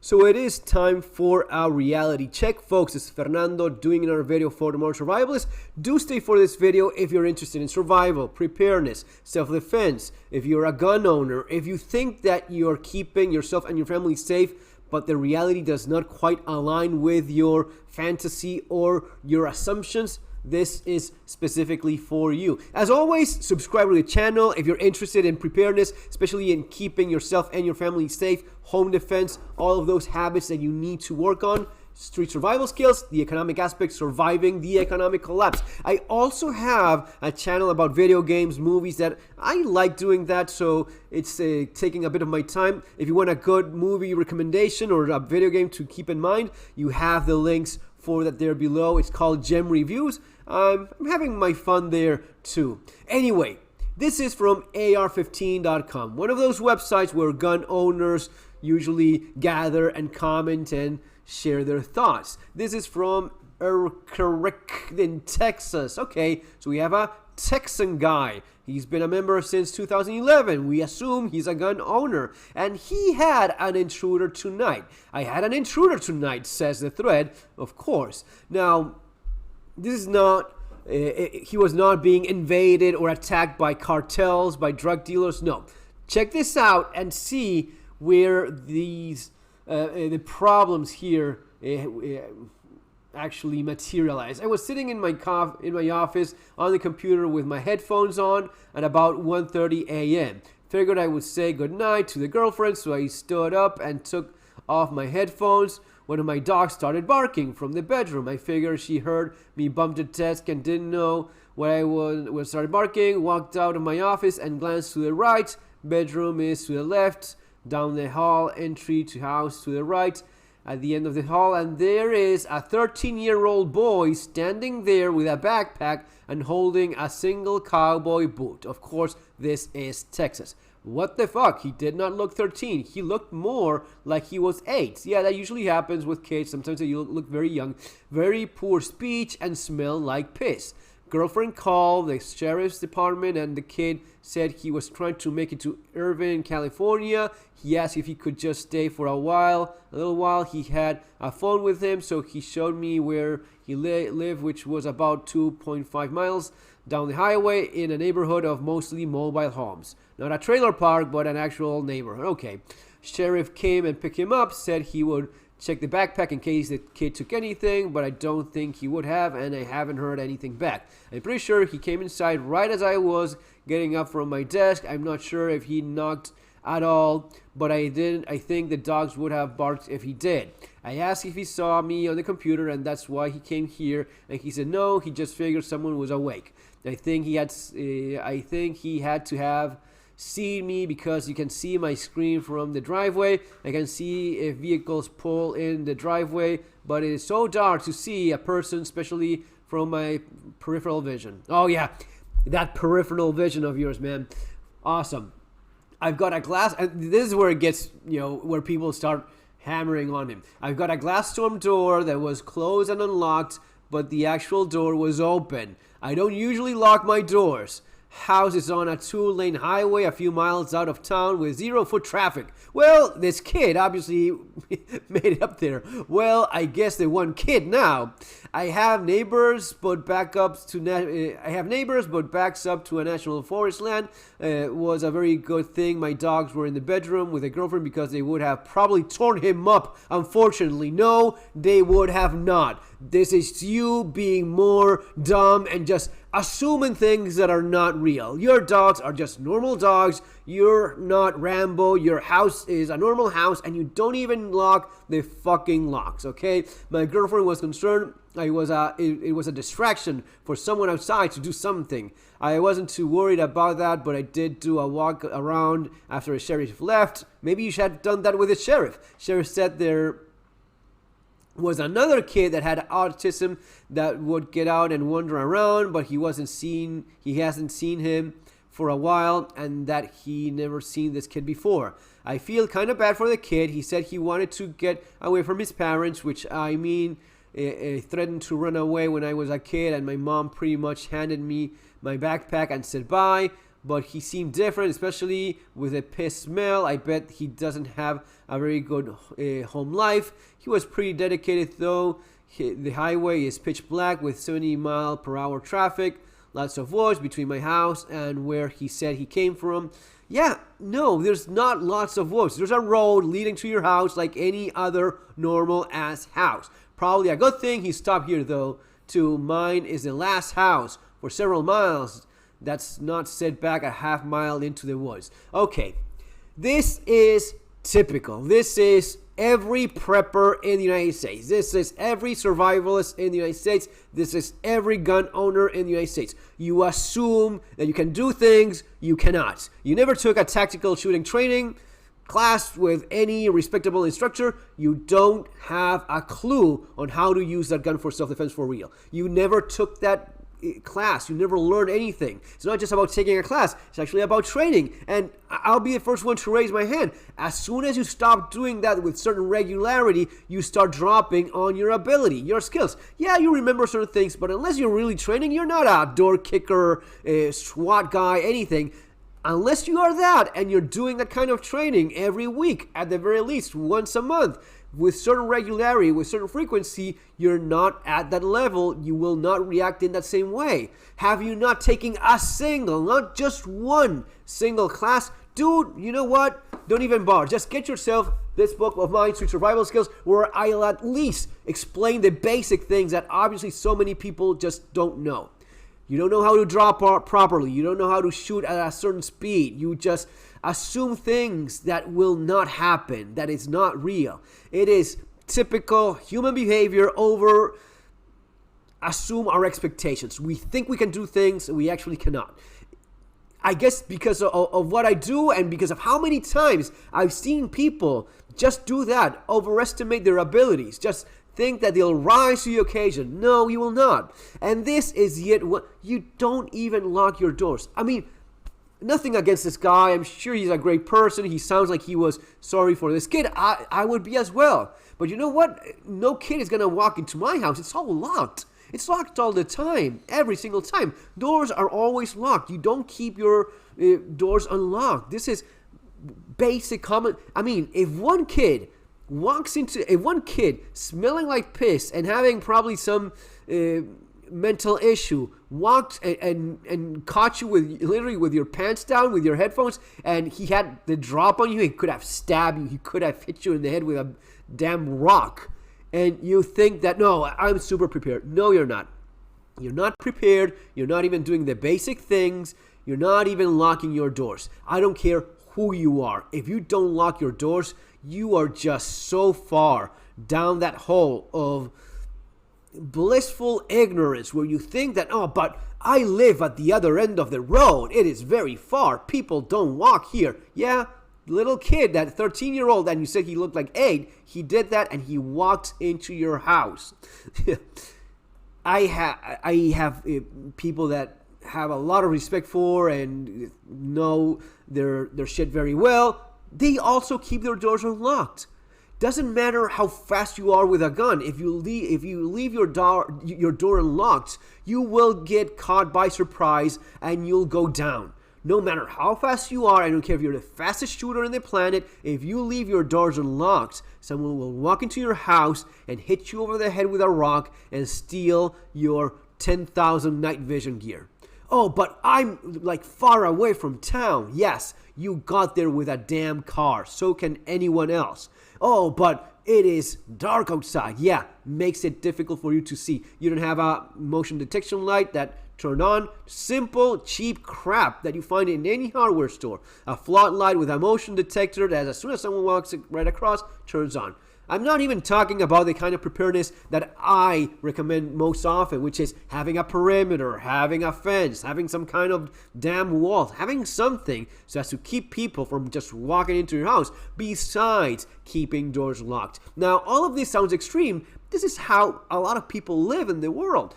So it is time for our reality check, folks. It's Fernando doing another video for the Modern Survivalists. Do stay for this video if you're interested in survival, preparedness, self-defense, if you're a gun owner, if you think that you're keeping yourself and your family safe, but the reality does not quite align with your fantasy or your assumptions. This is specifically for you. As always, subscribe to the channel if you're interested in preparedness, especially in keeping yourself and your family safe, home defense, all of those habits that you need to work on, street survival skills, the economic aspect, surviving the economic collapse. I also have a channel about video games, movies that I like doing that, so it's taking a bit of my time. If you want a good movie recommendation or a video game to keep in mind, you have the links for that there below. It's called Gem Reviews. I'm having my fun there too. Anyway, this is from AR15.com, one of those websites where gun owners usually gather and comment and share their thoughts. This is from Eric in Texas. Okay, so we have a Texan guy. He's been a member since 2011. We assume he's a gun owner. And he had an intruder tonight. I had an intruder tonight, says the thread, of course. Now, this is not, he was not being invaded or attacked by cartels, by drug dealers. No. Check this out and see where these, the problems here actually materialize. I was sitting in my office on the computer with my headphones on at about 1:30 a.m. Figured I would say goodnight to the girlfriend, so I stood up and took off my headphones. One of my dogs started barking from the bedroom. I figured she heard me bump the desk and didn't know what I was started barking. Walked out of my office and glanced to the right. Bedroom is to the left. Down the hall, entry to house to the right. At the end of the hall, and there is a 13-year-old boy standing there with a backpack and holding a single cowboy boot. Of course, this is Texas. What the fuck? He did not look 13. He looked more like he was 8. Yeah, that usually happens with kids. Sometimes they look very young. Very poor speech and smell like piss. Girlfriend called the sheriff's department and the kid said he was trying to make it to Irvine, California. He asked if he could just stay for a little while. He had a phone with him, so he showed me where he lived, which was about 2.5 miles down the highway in a neighborhood of mostly mobile homes. Not a trailer park, but an actual neighborhood. Okay. Sheriff came and picked him up, said he would check the backpack in case the kid took anything, but I don't think he would have, and I haven't heard anything back. I'm pretty sure he came inside right as I was getting up from my desk. I'm not sure if he knocked at all, but I think the dogs would have barked if he did. I asked if he saw me on the computer, and that's why he came here, and he said no, he just figured someone was awake. I think he had to have seen me because you can see my screen from the driveway. I can see if vehicles pull in the driveway, but it is so dark to see a person, especially from my peripheral vision. Oh yeah, that peripheral vision of yours, man. Awesome. I've got a glass, and this is where it gets, where people start hammering on him. I've got a glass storm door that was closed and unlocked, but the actual door was open. I don't usually lock my doors. House is on a 2-lane highway a few miles out of town with 0-foot traffic. Well, this kid obviously made it up there. Well, I guess the one kid now. I have neighbors, but backs up to a national forest land. Was a very good thing. My dogs were in the bedroom with a girlfriend because they would have probably torn him up. Unfortunately, no, they would have not. This is you being more dumb and just assuming things that are not real. Your dogs are just normal dogs. You're not Rambo. Your house is a normal house, and you don't even lock the fucking locks, okay? My girlfriend was concerned it was a distraction for someone outside to do something. I wasn't too worried about that, but I did do a walk around after the sheriff left. Maybe you should have done that with the sheriff. Sheriff said there was another kid that had autism that would get out and wander around, but he hasn't seen him for a while, and that he never seen this kid before. I feel kind of bad for the kid. He said he wanted to get away from his parents, which I mean, threatened to run away when I was a kid, and my mom pretty much handed me my backpack and said bye. but he seemed different, especially with a piss smell. I bet he doesn't have a very good home life. He was pretty dedicated, though. The highway is pitch black with 70-mile-per-hour traffic. Lots of woods between my house and where he said he came from. Yeah, no, there's not lots of woods. There's a road leading to your house like any other normal-ass house. Probably a good thing he stopped here, though. Mine is the last house for several miles. That's not set back a half mile into the woods. Okay, this is typical. This is every prepper in the United States. This is every survivalist in the United States. This is every gun owner in the United States. You assume that you can do things you cannot. You never took a tactical shooting training class with any respectable instructor. You don't have a clue on how to use that gun for self-defense for real. You never took that class. You never learned anything. It's not just about taking a class. It's actually about training. And I'll be the first one to raise my hand. As soon as you stop doing that with certain regularity, you start dropping on your ability, your skills. Yeah, you remember certain things, but unless you're really training, you're not a door kicker, a SWAT guy, anything. Unless you are that and you're doing that kind of training every week, at the very least once a month, with certain regularity, with certain frequency, you're not at that level. You will not react in that same way. Have you not taken a single, not just one single class? Dude, you know what? Don't even bother. Just get yourself this book of mine, Street Survival Skills, where I'll at least explain the basic things that obviously so many people just don't know. You don't know how to drop properly. You don't know how to shoot at a certain speed. You just assume things that will not happen, that is not real. It is typical human behavior over assume our expectations. We think we can do things we actually cannot. I guess because of what I do and because of how many times I've seen people just do that, overestimate their abilities, just think that they'll rise to the occasion. No, you will not. And this is yet what you don't even lock your doors. I mean, nothing against this guy. I'm sure he's a great person. He sounds like he was sorry for this kid. I would be as well. But you know what? No kid is going to walk into my house. It's all locked. It's locked all the time, every single time. Doors are always locked. You don't keep your doors unlocked. This is basic common. I mean, if one kid smelling like piss and having probably some mental issue walked and caught you with literally with your pants down, with your headphones, and he had the drop on you, he could have stabbed you, he could have hit you in the head with a damn rock, and you think that, no, I'm super prepared. No, you're not. You're not prepared. You're not even doing the basic things. You're not even locking your doors. I don't care who you are. If you don't lock your doors, you are just so far down that hole of blissful ignorance where you think that, oh, but I live at the other end of the road. It is very far. People don't walk here. Yeah, little kid, that 13-year-old, and you said he looked like 8, he did that and he walked into your house. I have people that have a lot of respect for and know their shit very well. They also keep their doors unlocked. Doesn't matter how fast you are with a gun. If you leave your door unlocked, you will get caught by surprise and you'll go down. No matter how fast you are, I don't care if you're the fastest shooter on the planet, if you leave your doors unlocked, someone will walk into your house and hit you over the head with a rock and steal your 10,000 night vision gear. Oh, but I'm like far away from town. Yes, you got there with a damn car. So can anyone else. Oh, but it is dark outside. Yeah, makes it difficult for you to see. You don't have a motion detection light that turned on. Simple, cheap crap that you find in any hardware store. A floodlight with a motion detector that as soon as someone walks right across, turns on. I'm not even talking about the kind of preparedness that I recommend most often, which is having a perimeter, having a fence, having some kind of damn wall, having something so as to keep people from just walking into your house, besides keeping doors locked. Now, all of this sounds extreme. This is how a lot of people live in the world.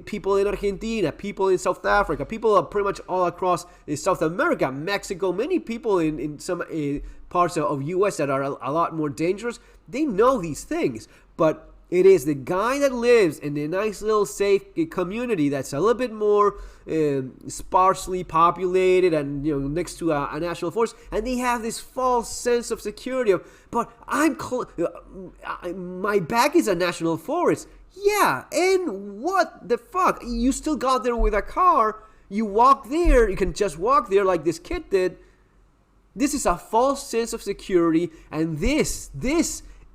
People in Argentina, people in South Africa, people pretty much all across South America, Mexico, many people in some parts of U.S. that are a lot more dangerous. They know these things, but It is the guy that lives in a nice little safe community that's a little bit more sparsely populated and next to a national forest, and they have this false sense of security of, but my back is a national forest. Yeah, and what the fuck? You still got there with a car. You walk there. You can just walk there like this kid did. This is a false sense of security, and this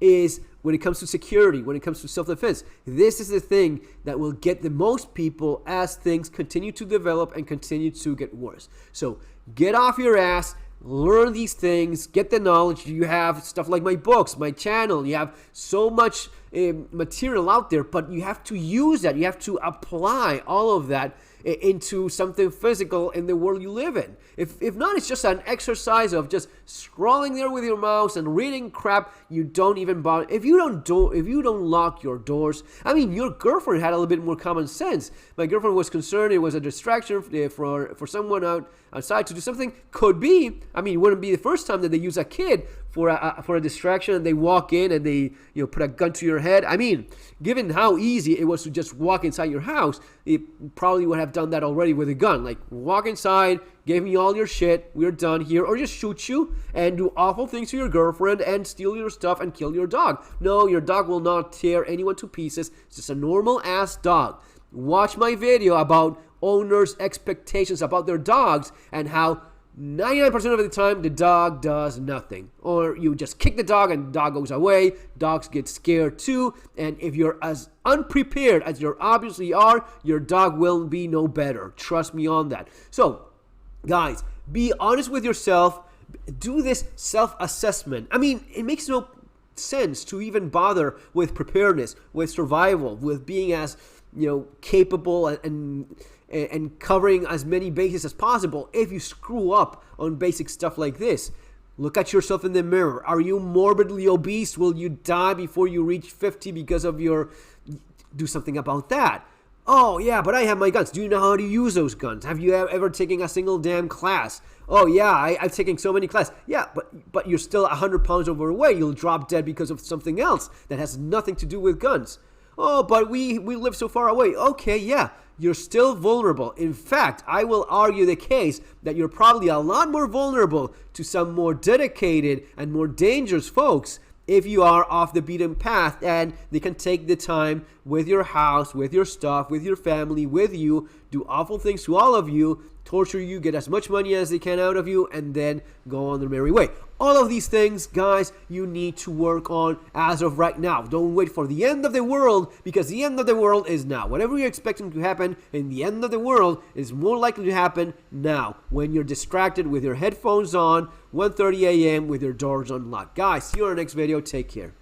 is, when it comes to security, when it comes to self-defense, this is the thing that will get the most people as things continue to develop and continue to get worse. So get off your ass, learn these things, get the knowledge. You have stuff like my books, my channel. You have so much material out there, but you have to use that. You have to apply all of that into something physical in the world you live in. If not, it's just an exercise of just scrolling there with your mouse and reading crap you don't even bother. If you don't lock your doors, I mean, your girlfriend had a little bit more common sense. My girlfriend was concerned it was a distraction for someone outside to do something. Could be. I mean, it wouldn't be the first time that they use a kid for a distraction and they walk in and they put a gun to your head. I mean, given how easy it was to just walk inside your house, it probably would have done that already with a gun. Like, walk inside, give me all your shit, we're done here, or just shoot you and do awful things to your girlfriend and steal your stuff and kill your dog. No, your dog will not tear anyone to pieces. It's just a normal ass dog. Watch my video about owners' expectations about their dogs and how 99% of the time the dog does nothing. Or you just kick the dog and the dog goes away. Dogs get scared too. And if you're as unprepared as you obviously are, your dog will be no better. Trust me on that. So, guys, be honest with yourself. Do this self-assessment. I mean, it makes no sense to even bother with preparedness, with survival, with being as capable and covering as many bases as possible if you screw up on basic stuff like this. Look at yourself in the mirror. Are you morbidly obese? Will you die before you reach 50 because of your... Do something about that. Oh, yeah, but I have my guns. Do you know how to use those guns? Have you ever taken a single damn class? Oh, yeah, I've taken so many classes. Yeah, but you're still 100 pounds overweight. You'll drop dead because of something else that has nothing to do with guns. Oh, but we live so far away. Okay, yeah, you're still vulnerable. In fact, I will argue the case that you're probably a lot more vulnerable to some more dedicated and more dangerous folks if you are off the beaten path and they can take the time with your house, with your stuff, with your family, with you, do awful things to all of you, torture you, get as much money as they can out of you, and then go on their merry way. All of these things, guys, you need to work on as of right now. Don't wait for the end of the world, because the end of the world is now. Whatever you're expecting to happen in the end of the world is more likely to happen now, when you're distracted with your headphones on, 1:30 a.m. with your doors unlocked. Guys, see you in our next video. Take care.